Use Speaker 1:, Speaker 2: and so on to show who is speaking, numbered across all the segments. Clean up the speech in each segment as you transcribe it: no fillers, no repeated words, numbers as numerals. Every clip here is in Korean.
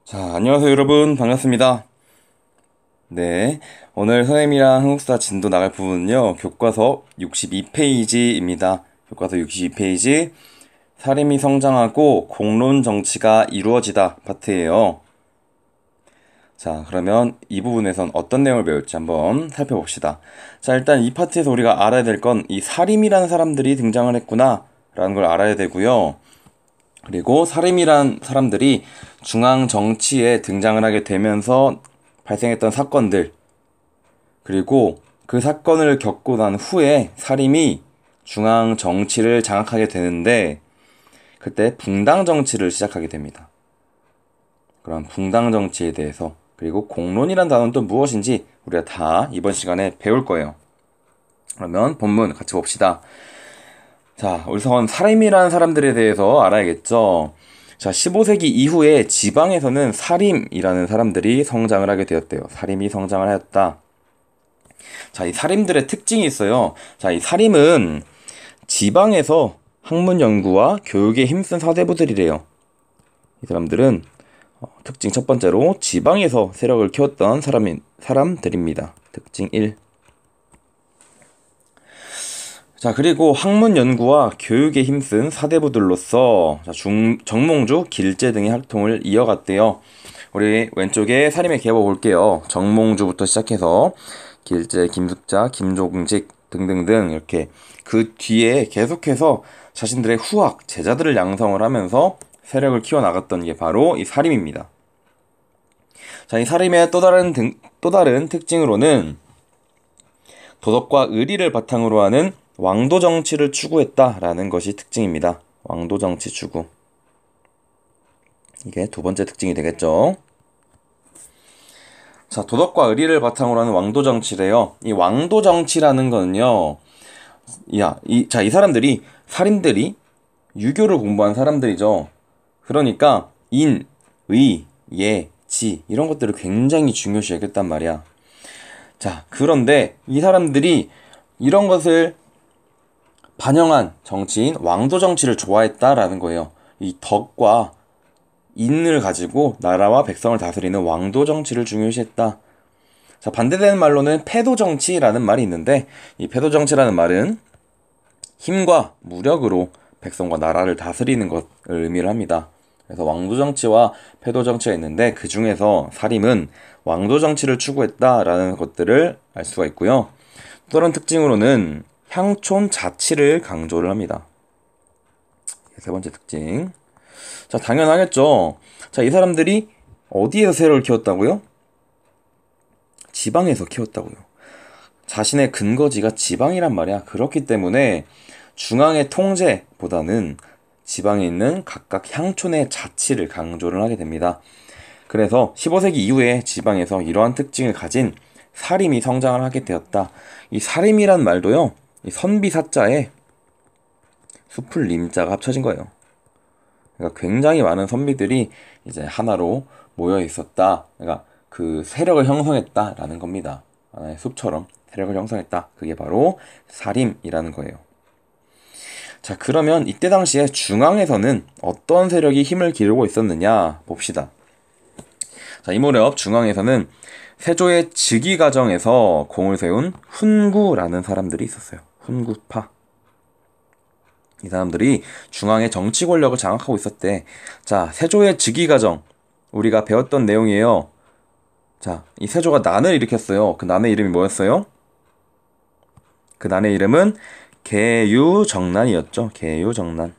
Speaker 1: 자, 안녕하세요, 여러분. 반갑습니다. 네. 오늘 선생님이랑 한국사 진도 나갈 부분은요, 교과서 62페이지입니다. 교과서 62페이지, 사림이 성장하고 공론 정치가 이루어지다 파트예요. 자, 그러면 이 부분에선 어떤 내용을 배울지 한번 살펴봅시다. 자, 일단 이 파트에서 우리가 알아야 될 건 이 사림이라는 사람들이 등장을 했구나, 라는 걸 알아야 되고요. 그리고 사림이란 사람들이 중앙 정치에 등장을 하게 되면서 발생했던 사건들, 그리고 그 사건을 겪고 난 후에 사림이 중앙 정치를 장악하게 되는데, 그때 붕당 정치를 시작하게 됩니다. 그럼 붕당 정치에 대해서, 그리고 공론이란 단어는 또 무엇인지 우리가 다 이번 시간에 배울 거예요. 그러면 본문 같이 봅시다. 자, 우선 사림이라는 사람들에 대해서 알아야겠죠. 자, 15세기 이후에 지방에서는 사림이라는 사람들이 성장을 하게 되었대요. 사림이 성장을 하였다. 자, 이 사림들의 특징이 있어요. 자, 이 사림은 지방에서 학문 연구와 교육에 힘쓴 사대부들이래요. 이 사람들은 특징 첫 번째로 지방에서 세력을 키웠던 사람들입니다. 특징 1. 자, 그리고 학문 연구와 교육에 힘쓴 사대부들로서 정몽주, 길제 등의 활동을 이어갔대요. 우리 왼쪽에 사림의 계보 볼게요. 정몽주부터 시작해서 길제, 김숙자, 김종직 등등등 이렇게 그 뒤에 계속해서 자신들의 후학, 제자들을 양성을 하면서 세력을 키워나갔던 게 바로 이 사림입니다. 자, 이 사림의 또 다른 특징으로는 도덕과 의리를 바탕으로 하는 왕도 정치를 추구했다라는 것이 특징입니다. 왕도 정치 추구. 이게 두 번째 특징이 되겠죠. 자, 도덕과 의리를 바탕으로 하는 왕도 정치래요. 이 왕도 정치라는 거는요, 이 사람들이, 사림들이 유교를 공부한 사람들이죠. 그러니까, 인, 의, 예, 지, 이런 것들을 굉장히 중요시 여겼단 말이야. 자, 그런데 이 사람들이 이런 것을 반영한 정치인 왕도 정치를 좋아했다라는 거예요. 이 덕과 인을 가지고 나라와 백성을 다스리는 왕도 정치를 중요시했다. 자, 반대되는 말로는 패도 정치라는 말이 있는데, 이 패도 정치라는 말은 힘과 무력으로 백성과 나라를 다스리는 것을 의미를 합니다. 그래서 왕도 정치와 패도 정치가 있는데, 그 중에서 사림은 왕도 정치를 추구했다라는 것들을 알 수가 있고요. 또 다른 특징으로는 향촌 자치를 강조를 합니다. 세 번째 특징. 자, 당연하겠죠. 자, 이 사람들이 어디에서 세력을 키웠다고요? 지방에서 키웠다고요. 자신의 근거지가 지방이란 말이야. 그렇기 때문에 중앙의 통제보다는 지방에 있는 각각 향촌의 자치를 강조를 하게 됩니다. 그래서 15세기 이후에 지방에서 이러한 특징을 가진 사림이 성장을 하게 되었다. 이 사림이란 말도요, 이 선비사자에 숲을 림자가 합쳐진 거예요. 그러니까 굉장히 많은 선비들이 이제 하나로 모여 있었다. 그러니까 그 세력을 형성했다라는 겁니다. 하나의 숲처럼 세력을 형성했다. 그게 바로 사림이라는 거예요. 자, 그러면 이때 당시에 중앙에서는 어떤 세력이 힘을 기르고 있었느냐 봅시다. 자, 이 무렵 중앙에서는 세조의 즉위 과정에서 공을 세운 훈구라는 사람들이 있었어요. 훈구파. 이 사람들이 중앙의 정치 권력을 장악하고 있었대. 자, 세조의 즉위 과정 우리가 배웠던 내용이에요. 자, 이 세조가 난을 일으켰어요. 그 난의 이름이 뭐였어요? 그 난의 이름은 계유정난이었죠. 계유정난.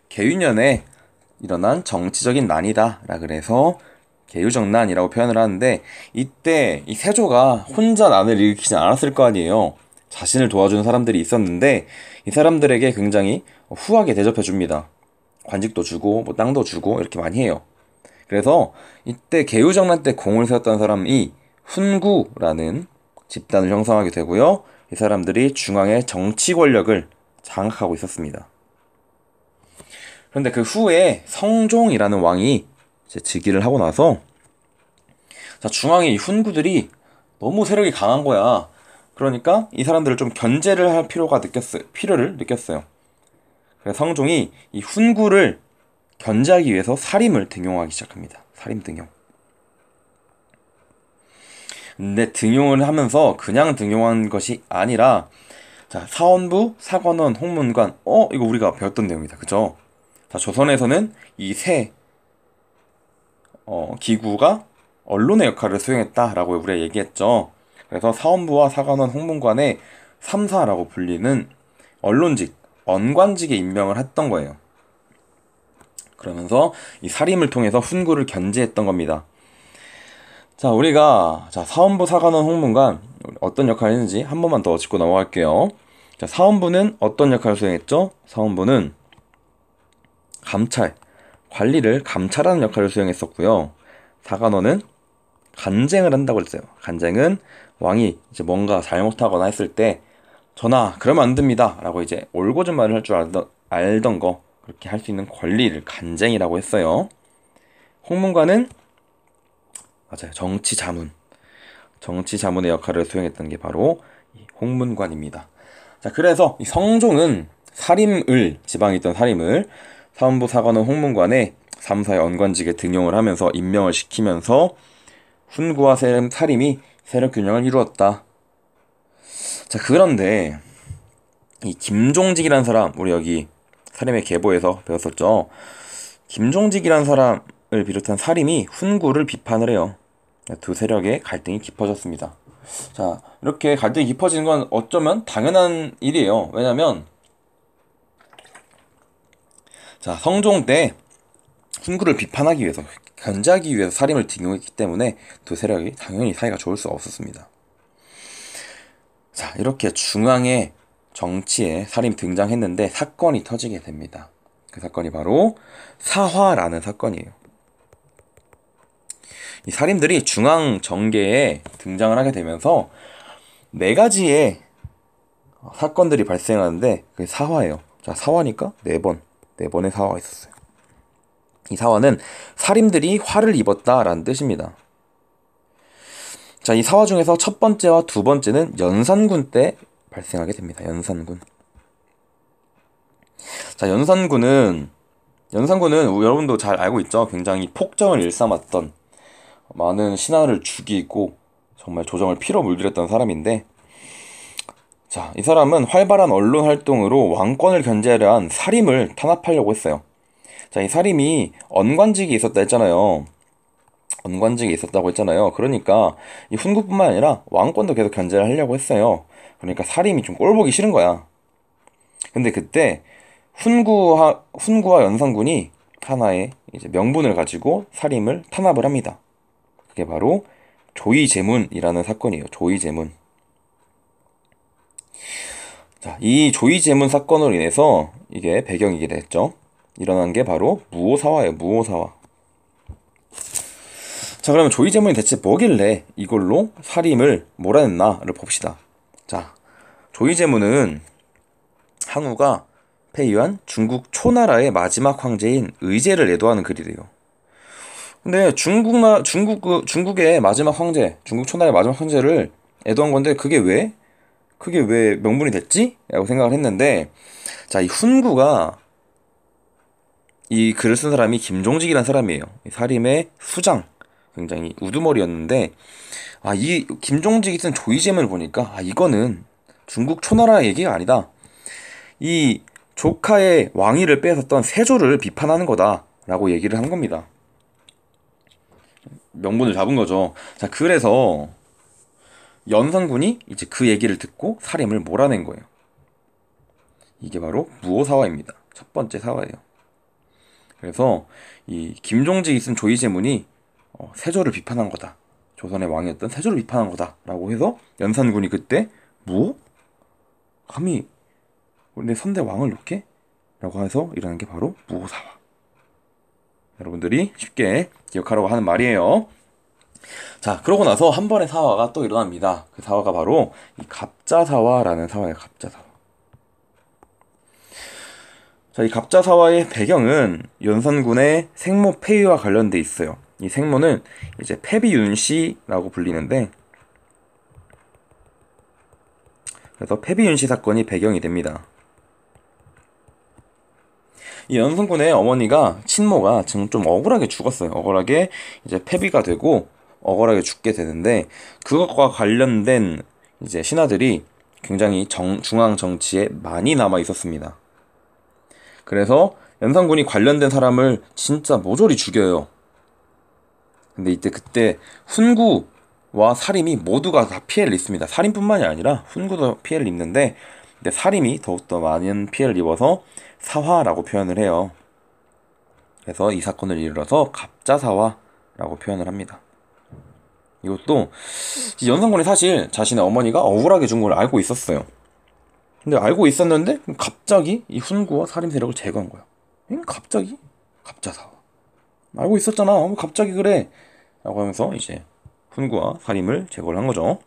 Speaker 1: 계유년에 일어난 정치적인 난이다 라 그래서 계유정난이라고 표현을 하는데, 이때 이 세조가 혼자 난을 일으키지 않았을 거 아니에요. 자신을 도와주는 사람들이 있었는데 이 사람들에게 굉장히 후하게 대접해 줍니다. 관직도 주고 뭐 땅도 주고 이렇게 많이 해요. 그래서 이때 계유정난 때 공을 세웠던 사람이 훈구라는 집단을 형성하게 되고요. 이 사람들이 중앙의 정치 권력을 장악하고 있었습니다. 그런데 그 후에 성종이라는 왕이 이제 즉위를 하고 나서, 자, 중앙의 이 훈구들이 너무 세력이 강한 거야. 그러니까 이 사람들을 좀 견제를 할 필요를 느꼈어요. 그래서 성종이 이 훈구를 견제하기 위해서 살인을 등용하기 시작합니다. 살인 등용. 근데 등용을 하면서 그냥 등용한 것이 아니라, 자, 사원부, 사관원, 홍문관. 이거 우리가 배웠던 내용이다. 그죠? 자, 조선에서는 이 세 기구가 언론의 역할을 수행했다라고 우리가 얘기했죠. 그래서 사원부와 사관원, 홍문관의 3사라고 불리는 언론직, 언관직에 임명을 했던 거예요. 그러면서 이 사림을 통해서 훈구를 견제했던 겁니다. 자, 우리가 사원부, 사관원, 홍문관 어떤 역할을 했는지 한 번만 더 짚고 넘어갈게요. 자, 사원부는 어떤 역할을 수행했죠? 사원부는 감찰, 관리를 감찰하는 역할을 수행했었고요. 사관원은 간쟁을 한다고 했어요. 간쟁은 왕이 이제 뭔가 잘못하거나 했을 때 전하, 그러면 안 됩니다 라고 이제 올고전말을 할 줄 알던 거, 그렇게 할 수 있는 권리를 간쟁이라고 했어요. 홍문관은 맞아요, 정치 자문의 역할을 수행했던 게 바로 이 홍문관입니다. 자, 그래서 이 성종은 지방에 있던 사림을 사원부, 사관원, 홍문관에 3사의 언관직에 등용을 하면서 임명을 시키면서 훈구와 사림이 세력 균형을 이루었다. 자, 그런데 이 김종직이라는 사람, 우리 여기 사림의 계보에서 배웠었죠. 김종직이라는 사람을 비롯한 사림이 훈구를 비판을 해요. 두 세력의 갈등이 깊어졌습니다. 자, 이렇게 갈등이 깊어지는 건 어쩌면 당연한 일이에요. 왜냐면 자, 성종 때 훈구를 비판하기 위해서, 견제하기 위해서 사림을 등용했기 때문에 두 세력이 당연히 사이가 좋을 수 없었습니다. 자, 이렇게 중앙의 정치에 사림이 등장했는데 사건이 터지게 됩니다. 그 사건이 바로 사화라는 사건이에요. 이 사림들이 중앙 정계에 등장을 하게 되면서 네 가지의 사건들이 발생하는데 그게 사화예요. 자, 사화니까 네 번의 사화가 있었어요. 이 사화는 사림들이 화를 입었다라는 뜻입니다. 자, 이 사화 중에서 첫 번째와 두 번째는 연산군 때 발생하게 됩니다. 연산군. 자, 연산군은 여러분도 잘 알고 있죠? 굉장히 폭정을 일삼았던, 많은 신하를 죽이고 정말 조정을 피로 물들였던 사람인데, 자, 이 사람은 활발한 언론 활동으로 왕권을 견제하려 한 사림을 탄압하려고 했어요. 자, 이 사림이 언관직이 있었다 했잖아요. 언관직이 있었다고 했잖아요. 그러니까 이 훈구뿐만 아니라 왕권도 계속 견제를 하려고 했어요. 그러니까 사림이 좀 꼴보기 싫은 거야. 근데 그때 훈구와 연산군이 하나의 이제 명분을 가지고 사림을 탄압을 합니다. 그게 바로 조이제문이라는 사건이에요. 조이제문. 자, 이 조이제문 사건으로 인해서 이게 배경이게 됐죠. 일어난 게 바로 무오사화예요. 무오사화. 자, 그러면 조이제문이 대체 뭐길래 이걸로 사림을 몰아냈나를 봅시다. 자, 조이제문은 항우가 폐위한 중국 초나라의 마지막 황제인 의제를 애도하는 글이래요. 근데 중국의 마지막 황제, 중국 초나라의 마지막 황제를 애도한 건데 그게 왜 명분이 됐지? 라고 생각을 했는데, 자, 이 훈구가 이 글을 쓴 사람이 김종직이라는 사람이에요. 이 사림의 수장, 굉장히 우두머리였는데, 이 김종직이 쓴 조이제문을 보니까 이거는 중국 초나라 얘기가 아니다. 이 조카의 왕위를 뺏었던 세조를 비판하는 거다 라고 얘기를 한 겁니다. 명분을 잡은 거죠. 자, 그래서 연산군이 이제 그 얘기를 듣고 사림을 몰아낸 거예요. 이게 바로 무오사화입니다. 첫 번째 사화예요. 그래서 이 김종직이 쓴 조이제문이 세조를 비판한 거다. 조선의 왕이었던 세조를 비판한 거다 라고 해서 연산군이 그때 뭐? 감히 내 선대 왕을 놓게? 라고 해서 일어난 게 바로 무오사화. 여러분들이 쉽게 기억하라고 하는 말이에요. 자, 그러고 나서 한 번의 사화가 또 일어납니다. 그 사화가 바로 이 갑자사화라는 사화예요. 갑자사화. 자, 이 갑자사화의 배경은 연산군의 생모 폐위와 관련돼 있어요. 이 생모는 이제 패비윤씨라고 불리는데, 그래서 패비윤씨 사건이 배경이 됩니다. 이 연산군의 어머니가 친모가 지금 좀 억울하게 죽었어요. 억울하게 이제 폐비가 되고 억울하게 죽게 되는데 그것과 관련된 이제 신하들이 굉장히 중앙 정치에 많이 남아 있었습니다. 그래서 연산군이 관련된 사람을 진짜 모조리 죽여요. 근데 그때 훈구와 사림이 모두가 다 피해를 입습니다. 사림뿐만이 아니라 훈구도 피해를 입는데 근데 사림이 더욱더 많은 피해를 입어서 사화라고 표현을 해요. 그래서 이 사건을 이르러서 갑자사화라고 표현을 합니다. 이것도 연산군이 사실 자신의 어머니가 억울하게 죽은 걸 알고 있었어요. 근데 알고 있었는데 갑자기 이 훈구와 사림 세력을 제거한 거야. 갑자기? 갑자사화. 알고 있었잖아. 갑자기 그래. 라고 하면서 이제 훈구와 사림을 제거를 한 거죠.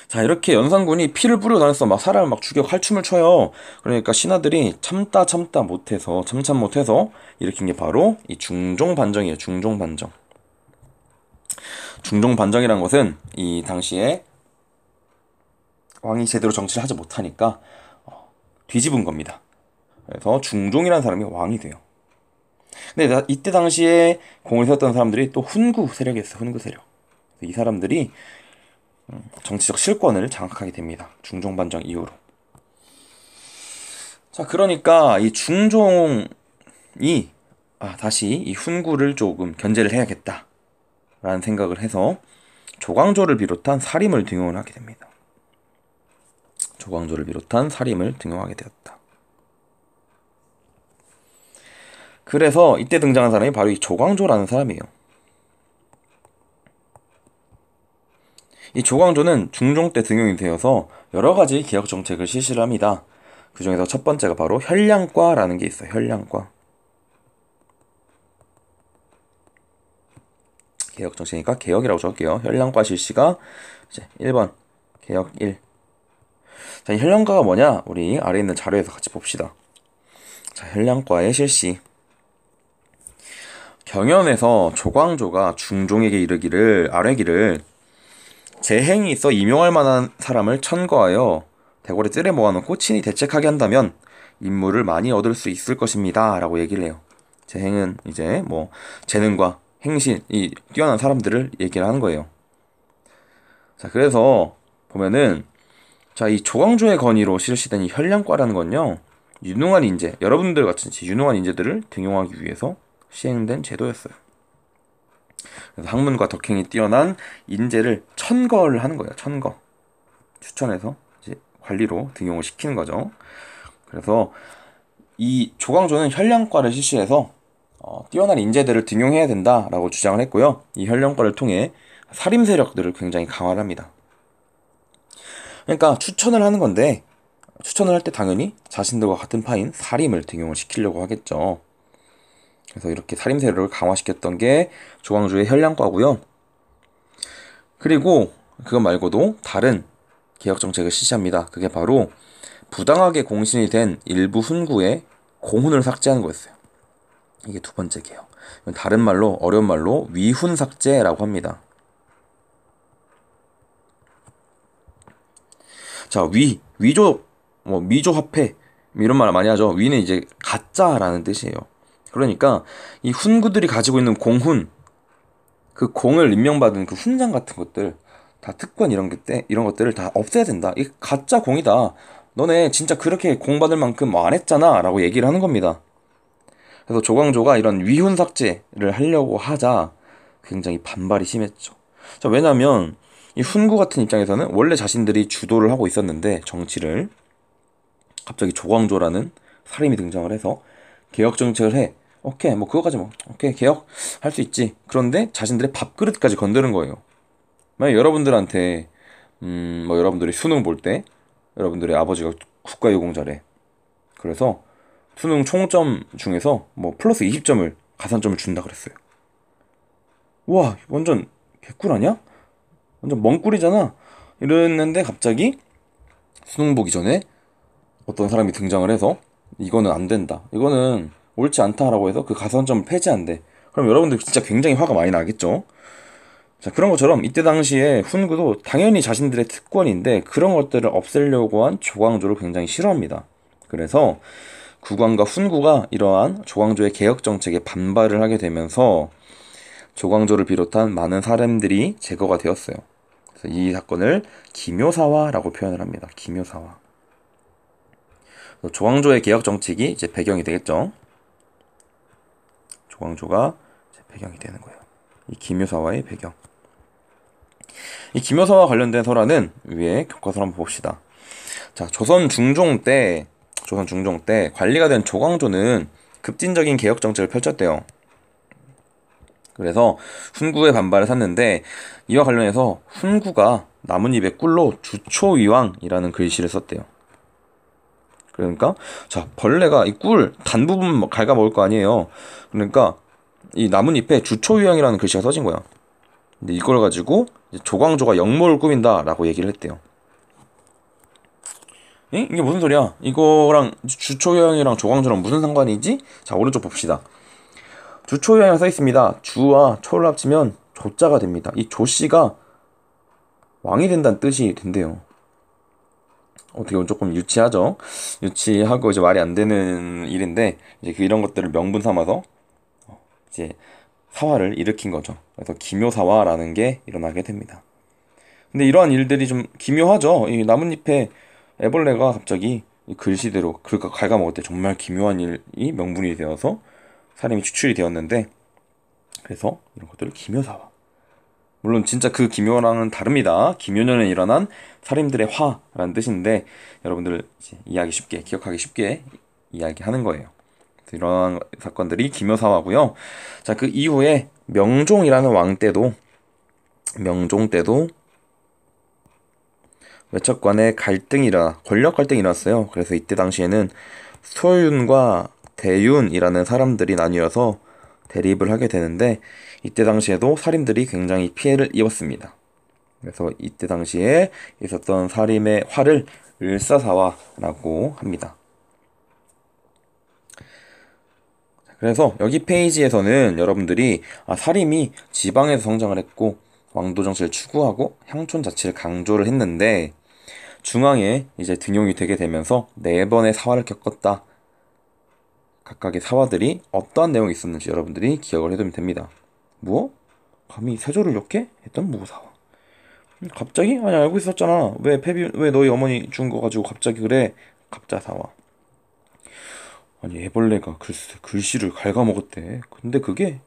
Speaker 1: 자, 이렇게 연산군이 피를 뿌리고 다녔어. 막 사람을 막 죽여 칼춤을 춰요. 그러니까 신하들이 참다 못해서 일으킨 게 바로 이 중종반정이에요. 중종반정. 중종반정이란 것은 이 당시에 왕이 제대로 정치를 하지 못하니까 뒤집은 겁니다. 그래서 중종이라는 사람이 왕이 돼요. 근데 이때 당시에 공을 세웠던 사람들이 또 훈구 세력이었어요. 훈구 세력. 이 사람들이 정치적 실권을 장악하게 됩니다. 중종반정 이후로. 자, 그러니까 이 중종이 다시 이 훈구를 조금 견제를 해야겠다 라는 생각을 해서 조광조를 비롯한 사림을 등용을 하게 됩니다. 조광조를 비롯한 사림을 등용하게 되었다. 그래서 이때 등장한 사람이 바로 이 조광조라는 사람이에요. 이 조광조는 중종 때 등용이 되어서 여러 가지 개혁 정책을 실시를 합니다. 그 중에서 첫 번째가 바로 현량과라는 게 있어요. 현량과. 개혁 정책이니까 개혁이라고 적을게요. 현량과 실시가 이제 1번 개혁 1. 자, 이 현량과가 뭐냐? 우리 아래에 있는 자료에서 같이 봅시다. 자, 현량과의 실시. 경연에서 조광조가 중종에게 아뢰기를 재행이 있어 임용할 만한 사람을 천거하여 대궐에 뜰에 모아놓고 친히 대책하게 한다면 인물을 많이 얻을 수 있을 것입니다 라고 얘기를 해요. 재행은 이제 뭐 재능과 행실이 뛰어난 사람들을 얘기를 하는 거예요. 자, 그래서 보면은 자, 이 조광조의 건의로 실시된 이 현량과라는 건요, 유능한 인재, 여러분들 같은 유능한 인재들을 등용하기 위해서 시행된 제도였어요. 그래서 학문과 덕행이 뛰어난 인재를 천거를 하는 거예요. 천거. 추천해서 이제 관리로 등용을 시키는 거죠. 그래서 이 조광조는 현량과를 실시해서 뛰어난 인재들을 등용해야 된다라고 주장을 했고요. 이 현량과를 통해 사림 세력들을 굉장히 강화를 합니다. 그러니까 추천을 하는 건데 추천을 할 때 당연히 자신들과 같은 파인 사림을 등용을 시키려고 하겠죠. 그래서 이렇게 사림 세력을 강화시켰던 게 조광조의 현량과고요. 그리고 그것 말고도 다른 개혁 정책을 실시합니다. 그게 바로 부당하게 공신이 된 일부 훈구의 공훈을 삭제하는 거였어요. 이게 두 번째 개혁. 다른 말로, 어려운 말로 위훈 삭제라고 합니다. 자, 위조, 미조 화폐 이런 말 많이 하죠. 위는 이제 가짜라는 뜻이에요. 그러니까 이 훈구들이 가지고 있는 공훈, 그 공을 임명받은 그 훈장 같은 것들, 다 특권 이런 것들을 다 없애야 된다. 이 가짜 공이다. 너네 진짜 그렇게 공받을 만큼 뭐 안 했잖아 라고 얘기를 하는 겁니다. 그래서 조광조가 이런 위훈 삭제를 하려고 하자 굉장히 반발이 심했죠. 자, 왜냐면 이 훈구 같은 입장에서는 원래 자신들이 주도를 하고 있었는데 정치를 갑자기 조광조라는 사람이 등장을 해서 개혁 정책을 해. 오케이, 뭐 그거까지 오케이, 개혁 할 수 있지. 그런데 자신들의 밥그릇까지 건드는 거예요. 만약 여러분들한테 뭐 여러분들이 수능 볼 때 여러분들의 아버지가 국가유공자래. 그래서 수능 총점 중에서 뭐 플러스 20점을 가산점을 준다 그랬어요. 와, 완전 개꿀 아니야? 완전 멍꿀이잖아. 이랬는데 갑자기 수능 보기 전에 어떤 사람이 등장을 해서 이거는 안 된다, 이거는 옳지 않다라고 해서 그 가산점을 폐지한대. 그럼 여러분들 진짜 굉장히 화가 많이 나겠죠. 자, 그런 것처럼 이때 당시에 훈구도 당연히 자신들의 특권인데 그런 것들을 없애려고 한 조광조를 굉장히 싫어합니다. 그래서 국왕과 훈구가 이러한 조광조의 개혁 정책에 반발을 하게 되면서 조광조를 비롯한 많은 사람들이 제거가 되었어요. 그래서 이 사건을 기묘사화라고 표현을 합니다. 기묘사화. 조광조의 개혁 정책이 이제 배경이 되겠죠. 조광조가 이제 배경이 되는 거예요. 이 기묘사화의 배경. 이 기묘사와 관련된 설화는 위에 교과서를 한번 봅시다. 자, 조선 중종 때 관리가 된 조광조는 급진적인 개혁 정책을 펼쳤대요. 그래서 훈구의 반발을 샀는데 이와 관련해서 훈구가 나뭇잎에 꿀로 주초위왕이라는 글씨를 썼대요. 그러니까 자, 벌레가 이 꿀 단부분 갉아먹을 거 아니에요. 그러니까 이 나뭇잎에 주초위왕이라는 글씨가 써진 거야. 근데 이걸 가지고 조광조가 역모를 꾸민다라고 얘기를 했대요. 이게 무슨 소리야? 이거랑 주초위왕이랑 조광조랑 무슨 상관이지? 자, 오른쪽 봅시다. 주초위왕이라고 써있습니다. 주와 초를 합치면 조자가 됩니다. 이 조씨가 왕이 된다는 뜻이 된대요. 어떻게 보면 조금 유치하죠? 유치하고 이제 말이 안 되는 일인데, 이제 이런 것들을 명분 삼아서 이제 사화를 일으킨 거죠. 그래서 기묘사화라는 게 일어나게 됩니다. 근데 이러한 일들이 좀 기묘하죠. 이 나뭇잎에 애벌레가 갑자기 글씨대로 갉아먹을 때 정말 기묘한 일이 명분이 되어서 사람이 추출이 되었는데, 그래서 이런 것들을 기묘사화. 물론 진짜 그 기묘랑은 다릅니다. 기묘년에 일어난 살인들의 화라는 뜻인데 여러분들 이제 기억하기 쉽게 이야기하는 거예요. 이런 사건들이 기묘사화고요. 자, 그 이후에 명종이라는 명종 때도 외척 간의 권력 갈등이 일어났어요. 그래서 이때 당시에는 소윤과 대윤이라는 사람들이 나뉘어서 대립을 하게 되는데 이때 당시에도 살인들이 굉장히 피해를 입었습니다. 그래서 이때 당시에 있었던 살인의 화를 을사사화라고 합니다. 그래서 여기 페이지에서는 여러분들이 살인이 지방에서 성장을 했고 왕도 정치를 추구하고 향촌 자치를 강조를 했는데 중앙에 이제 등용이 되게 되면서 4번의 사화를 겪었다. 각각의 사화들이 어떠한 내용이 있었는지 여러분들이 기억을 해두면 됩니다. 뭐? 감히 세조를 욕해? 했던 무사화. 갑자기? 아니 알고 있었잖아. 왜 너희 어머니 죽은 거 가지고 갑자기 그래? 갑자사화. 아니 애벌레가 글씨를 갉아먹었대. 근데 그게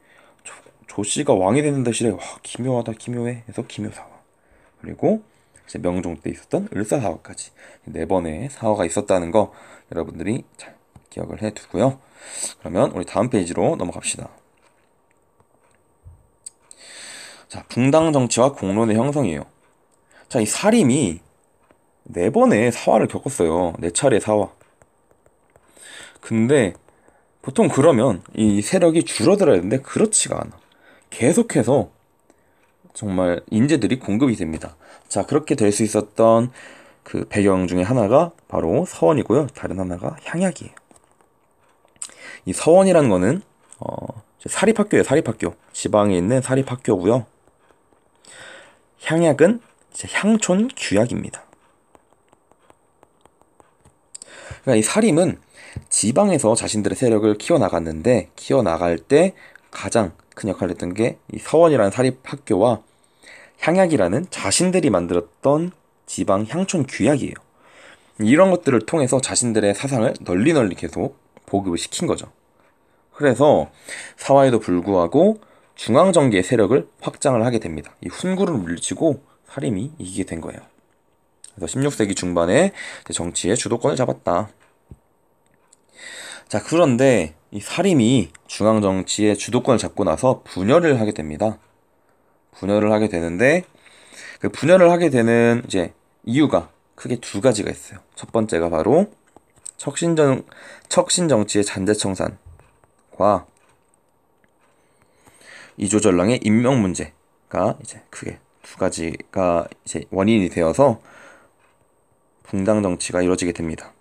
Speaker 1: 조씨가 왕이 되는 대신에 와 기묘하다 기묘해 해서 기묘사화. 그리고 이제 명종 때 있었던 을사사화까지 4번의 사화가 있었다는 거 여러분들이 잘 기억을 해두고요. 그러면 우리 다음 페이지로 넘어갑시다. 자, 붕당 정치와 공론의 형성이에요. 자, 이 사림이 4번의 사화를 겪었어요. 4차례 사화. 근데 보통 그러면 이 세력이 줄어들어야 되는데 그렇지가 않아. 계속해서 정말 인재들이 공급이 됩니다. 자, 그렇게 될 수 있었던 그 배경 중에 하나가 바로 서원이고요. 다른 하나가 향약이에요. 이 서원이라는 거는 사립학교예요. 사립학교. 지방에 있는 사립학교고요. 향약은 이제 향촌 규약입니다. 그러니까 이 사림은 지방에서 자신들의 세력을 키워나갈 때 가장 큰 역할을 했던 게 이 서원이라는 사립학교와 향약이라는 자신들이 만들었던 지방 향촌 규약이에요. 이런 것들을 통해서 자신들의 사상을 널리 계속 보급을 시킨 거죠. 그래서 사화에도 불구하고 중앙정계의 세력을 확장을 하게 됩니다. 이 훈구를 물리치고 사림이 이기게 된 거예요. 그래서 16세기 중반에 정치의 주도권을 잡았다. 자, 그런데 이 사림이 중앙정치의 주도권을 잡고 나서 분열을 하게 됩니다. 분열을 하게 되는데 그 분열을 하게 되는 이제 이유가 크게 2가지가 있어요. 첫 번째가 바로 척신정치의 잔재청산과 이조전랑의 임명 문제가 이제 크게 2가지가 이제 원인이 되어서 붕당 정치가 이루어지게 됩니다.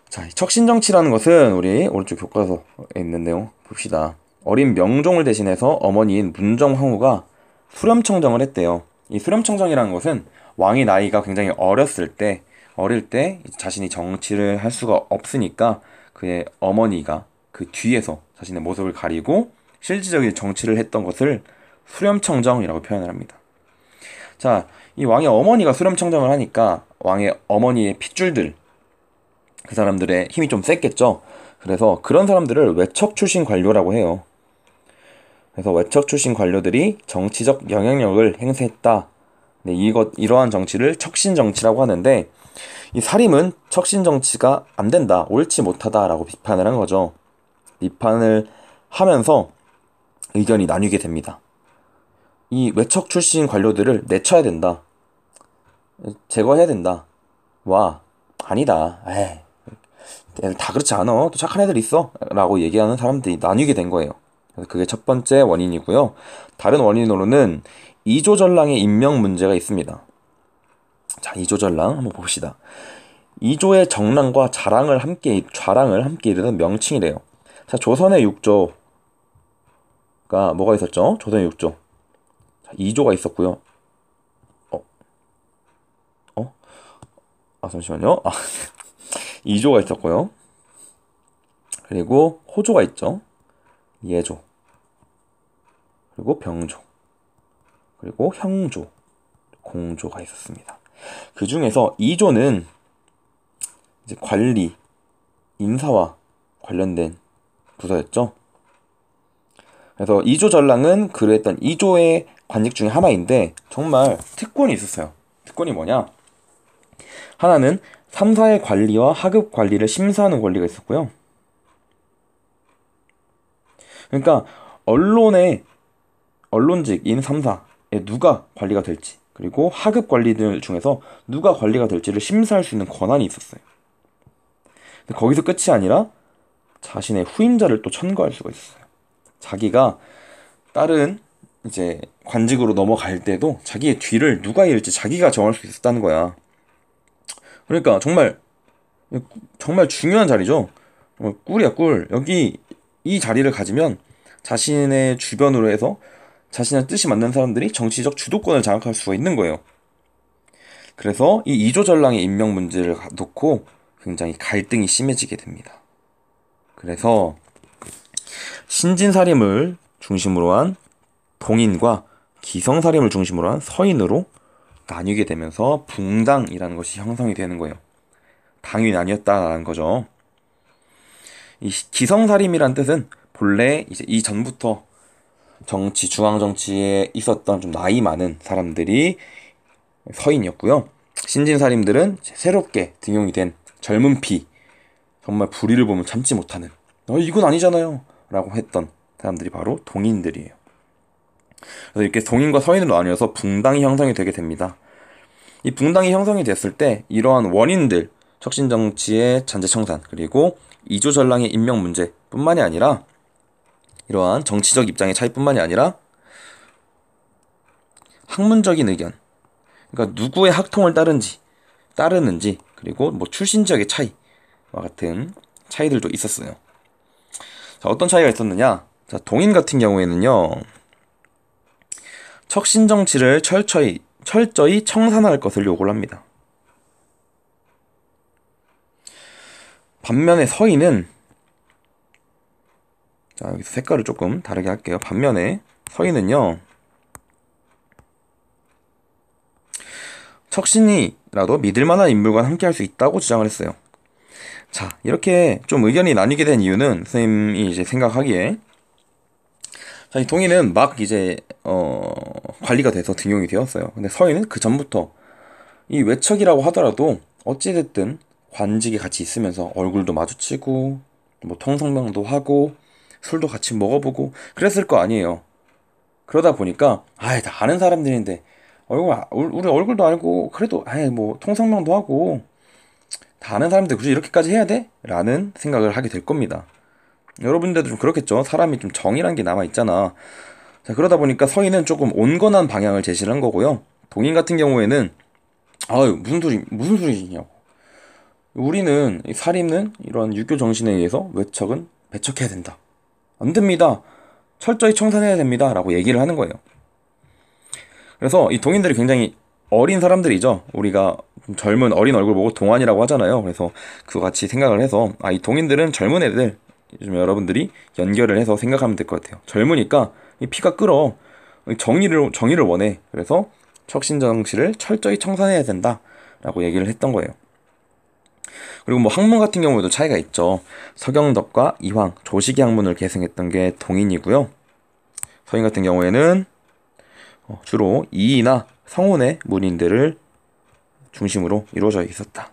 Speaker 1: 자, 척신정치라는 것은 우리 오른쪽 교과서에 있는 내용 봅시다. 어린 명종을 대신해서 어머니인 문정황후가 수렴청정을 했대요. 이 수렴청정이라는 것은 왕의 나이가 굉장히 어렸을 때 어릴 때 자신이 정치를 할 수가 없으니까 그의 어머니가 그 뒤에서 자신의 모습을 가리고 실질적인 정치를 했던 것을 수렴청정이라고 표현을 합니다. 자, 이 왕의 어머니가 수렴청정을 하니까 왕의 어머니의 핏줄들, 그 사람들의 힘이 좀 셌겠죠. 그래서 그런 사람들을 외척 출신 관료라고 해요. 그래서 외척 출신 관료들이 정치적 영향력을 행사했다. 네, 이러한 정치를 척신 정치라고 하는데, 이 사림은 척신 정치가 안 된다, 옳지 못하다라고 비판을 한 거죠. 비판을 하면서 의견이 나뉘게 됩니다. 이 외척 출신 관료들을 내쳐야 된다, 제거해야 된다, 와 아니다, 에이 애들 다 그렇지 않아, 또 착한 애들 있어 라고 얘기하는 사람들이 나뉘게 된 거예요. 그래서 그게 첫 번째 원인이고요. 다른 원인으로는 이조전랑의 임명 문제가 있습니다. 자, 이조전랑 한번 봅시다. 이조의 정랑과 좌랑을 함께 이르는 명칭이래요. 자, 조선의 6조가 뭐가 있었죠? 조선의 6조. 자, 2조가 있었고요. 잠시만요. 2조가 있었고요. 그리고 호조가 있죠. 예조. 그리고 병조. 그리고 형조. 공조가 있었습니다. 그 중에서 2조는 이제 관리, 인사와 관련된 부서였죠. 그래서 2조 전랑은 그랬던 2조의 관직 중에 하나인데 정말 특권이 있었어요. 특권이 뭐냐? 하나는 3사의 관리와 하급 관리를 심사하는 권리가 있었고요. 그러니까 언론직인 3사에 누가 관리가 될지, 그리고 하급 관리들 중에서 누가 관리가 될지를 심사할 수 있는 권한이 있었어요. 근데 거기서 끝이 아니라 자신의 후임자를 또 천거할 수가 있었어요. 자기가 다른 이제 관직으로 넘어갈 때도 자기의 뒤를 누가 이을지 자기가 정할 수 있었다는 거야. 그러니까 정말 중요한 자리죠. 꿀이야, 꿀. 여기 이 자리를 가지면 자신의 주변으로 해서 자신의 뜻이 맞는 사람들이 정치적 주도권을 장악할 수가 있는 거예요. 그래서 이 이조전랑의 임명 문제를 놓고 굉장히 갈등이 심해지게 됩니다. 그래서 신진사림을 중심으로 한 동인과 기성사림을 중심으로 한 서인으로 나뉘게 되면서 붕당이라는 것이 형성이 되는 거예요. 당이 나뉘었다라는 거죠. 이 기성사림이란 뜻은 본래 이제 이전부터 중앙 정치에 있었던 좀 나이 많은 사람들이 서인이었고요. 신진사림들은 새롭게 등용이 된 젊은 피, 정말 불의를 보면 참지 못하는, 이건 아니잖아요 라고 했던 사람들이 바로 동인들이에요. 그래서 이렇게 동인과 서인으로 나뉘어서 붕당이 형성이 되게 됩니다. 이 붕당이 형성이 됐을 때 이러한 원인들, 척신정치의 잔재청산, 그리고 이조전랑의 임명 문제뿐만이 아니라 이러한 정치적 입장의 차이뿐만이 아니라 학문적인 의견, 그러니까 누구의 학통을 따르는지, 그리고 뭐 출신 지역의 차이와 같은 차이들도 있었어요. 자, 어떤 차이가 있었느냐? 자, 동인 같은 경우에는요, 척신정치를 철저히 청산할 것을 요구를 합니다. 반면에 서인은, 자, 여기서 색깔을 조금 다르게 할게요. 반면에 서인은요, 척신이라도 믿을만한 인물과 함께 할 수 있다고 주장을 했어요. 자, 이렇게 좀 의견이 나뉘게 된 이유는 선생님이 이제 생각하기에, 자, 이 동인은 막 이제 관리가 돼서 등용이 되었어요. 근데 서인은 그 전부터 이 외척이라고 하더라도 어찌됐든 관직에 같이 있으면서 얼굴도 마주치고 뭐 통성명도 하고 술도 같이 먹어보고 그랬을 거 아니에요. 그러다 보니까 다 아는 사람들인데 우리 얼굴도 알고 그래도 뭐 통성명도 하고 다 아는 사람들 굳이 이렇게까지 해야 돼? 라는 생각을 하게 될 겁니다. 여러분들도 좀 그렇겠죠. 사람이 좀 정이란 게 남아있잖아. 자, 그러다 보니까 서인은 조금 온건한 방향을 제시를 한 거고요. 동인 같은 경우에는 무슨 소리냐고. 우리는 사림은 이런 유교 정신에 의해서 외척은 배척해야 된다. 안 됩니다. 철저히 청산해야 됩니다. 라고 얘기를 하는 거예요. 그래서 이 동인들이 굉장히 어린 사람들이죠. 우리가 젊은 어린 얼굴 보고 동안이라고 하잖아요. 그래서 그거 같이 생각을 해서 이 동인들은 젊은 애들, 요즘 여러분들이 연결을 해서 생각하면 될 것 같아요. 젊으니까 이 피가 끓어. 정의를 원해. 그래서 척신정치를 철저히 청산해야 된다라고 얘기를 했던 거예요. 그리고 뭐 학문 같은 경우에도 차이가 있죠. 서경덕과 이황, 조식의 학문을 계승했던 게 동인이고요. 서인 같은 경우에는 주로 이이나 성운의 문인들을 중심으로 이루어져 있었다.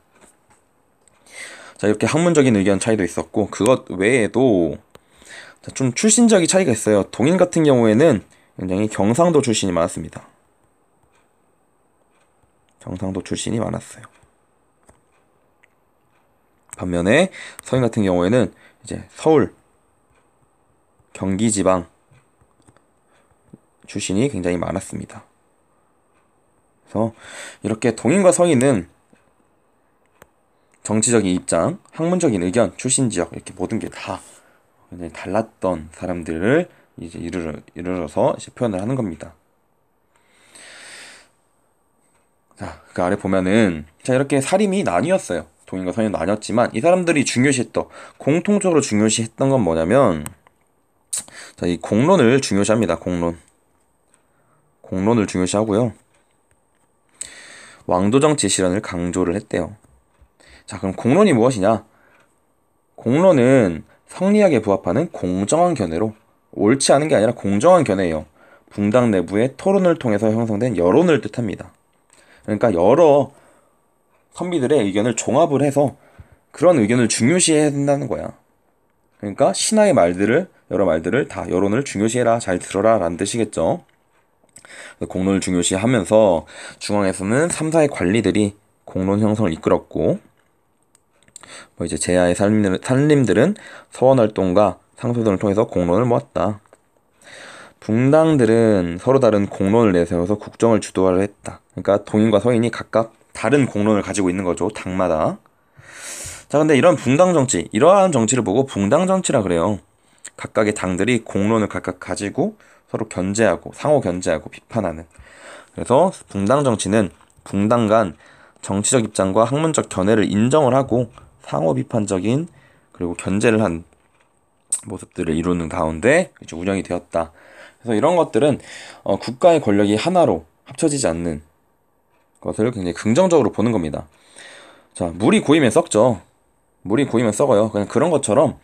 Speaker 1: 자, 이렇게 학문적인 의견 차이도 있었고, 그것 외에도 좀 출신적인 차이가 있어요. 동인 같은 경우에는 굉장히 경상도 출신이 많았습니다. 경상도 출신이 많았어요. 반면에 서인 같은 경우에는 이제 서울, 경기 지방 출신이 굉장히 많았습니다. 그래서 이렇게 동인과 서인은 정치적인 입장, 학문적인 의견, 출신 지역 이렇게 모든 게 다 굉장히 달랐던 사람들을 이제 이르러서 이제 표현을 하는 겁니다. 자, 그 아래 보면은 자, 이렇게 사림이 나뉘었어요. 동인과 서인 나뉘었지만 이 사람들이 중요시했던, 공통적으로 중요시했던 건 뭐냐면, 자, 이 공론을 중요시합니다. 공론을 중요시하고요. 왕도 정치 실현을 강조를 했대요. 자, 그럼 공론이 무엇이냐? 공론은 성리학에 부합하는 공정한 견해로, 옳지 않은 게 아니라 공정한 견해예요. 붕당 내부의 토론을 통해서 형성된 여론을 뜻합니다. 그러니까 여러 선비들의 의견을 종합을 해서 그런 의견을 중요시해야 된다는 거야. 그러니까 신하의 말들을, 여러 말들을 다 여론을 중요시해라, 잘 들어라 라는 뜻이겠죠. 공론을 중요시하면서 중앙에서는 3사의 관리들이 공론 형성을 이끌었고, 뭐 이제 제야의 산림들은 서원 활동과 상소전을 통해서 공론을 모았다. 붕당들은 서로 다른 공론을 내세워서 국정을 주도하려 했다. 그러니까 동인과 서인이 각각 다른 공론을 가지고 있는 거죠. 당마다. 자, 근데 이런 붕당 정치, 이러한 정치를 보고 붕당 정치라 그래요. 각각의 당들이 공론을 각각 가지고 서로 견제하고, 상호 견제하고 비판하는. 그래서 붕당 정치는 붕당 간 정치적 입장과 학문적 견해를 인정을 하고 상호 비판적인, 그리고 견제를 한 모습들을 이루는 가운데 이제 운영이 되었다. 그래서 이런 것들은 국가의 권력이 하나로 합쳐지지 않는 것을 굉장히 긍정적으로 보는 겁니다. 자, 물이 고이면 썩죠. 물이 고이면 썩어요. 그냥 그런 것처럼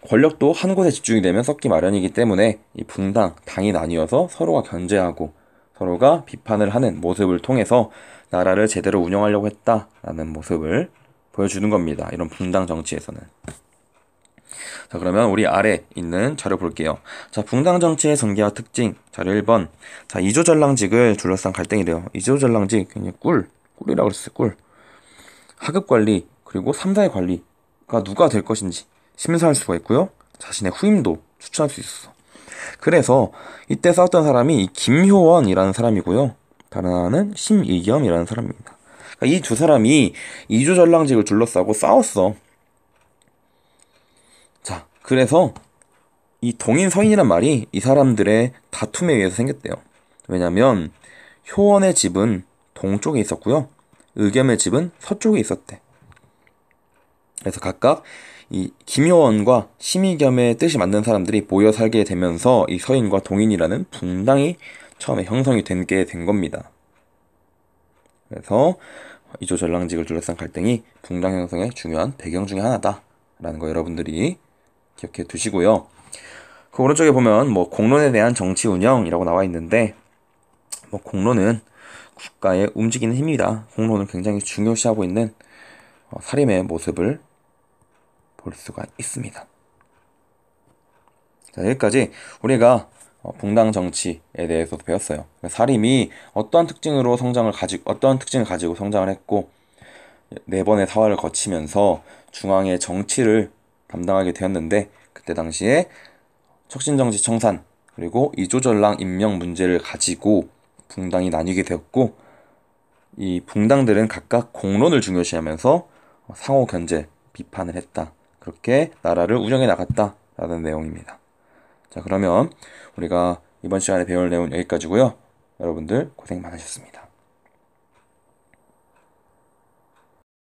Speaker 1: 권력도 한 곳에 집중이 되면 썩기 마련이기 때문에 이 붕당, 당이 나뉘어서 서로가 견제하고 서로가 비판을 하는 모습을 통해서 나라를 제대로 운영하려고 했다라는 모습을 보여주는 겁니다. 이런 붕당 정치에서는. 자, 그러면 우리 아래 있는 자료 볼게요. 자, 붕당 정치의 전개와 특징. 자료 1번. 자, 이조전랑직을 둘러싼 갈등이래요. 이조전랑직, 그냥 꿀이라고 그랬어요. 꿀. 하급 관리, 그리고 3사의 관리가 누가 될 것인지 심사할 수가 있고요. 자신의 후임도 추천할 수 있었어. 그래서 이때 싸웠던 사람이 이 김효원이라는 사람이고요. 다른 하나는 심의겸이라는 사람입니다. 그러니까 이 두 사람이 이조전랑직을 둘러싸고 싸웠어. 자, 그래서 이 동인 서인이란 말이 이 사람들의 다툼에 의해서 생겼대요. 왜냐면 효원의 집은 동쪽에 있었고요. 의겸의 집은 서쪽에 있었대. 그래서 각각 이 김효원과 심의겸의 뜻이 맞는 사람들이 모여 살게 되면서 이 서인과 동인이라는 붕당이 처음에 형성이 된 겁니다. 그래서 이조전랑직을 둘러싼 갈등이 붕당 형성의 중요한 배경 중에 하나다라는 거 여러분들이 기억해 두시고요. 그 오른쪽에 보면 뭐 공론에 대한 정치 운영이라고 나와 있는데, 뭐 공론은 국가의 움직이는 힘이다. 공론을 굉장히 중요시하고 있는 사림의 모습을 볼 수가 있습니다. 자, 여기까지 우리가 붕당 정치에 대해서 배웠어요. 사림이 어떠한 특징을 가지고 성장을 했고, 4번의 사화를 거치면서 중앙의 정치를 담당하게 되었는데, 그때 당시에 척신정치 청산 그리고 이조전랑 임명 문제를 가지고 붕당이 나뉘게 되었고, 이 붕당들은 각각 공론을 중요시하면서 상호 견제, 비판을 했다. 그렇게 나라를 운영해 나갔다라는 내용입니다. 자, 그러면 우리가 이번 시간에 배울 내용은 여기까지고요. 여러분들 고생 많으셨습니다.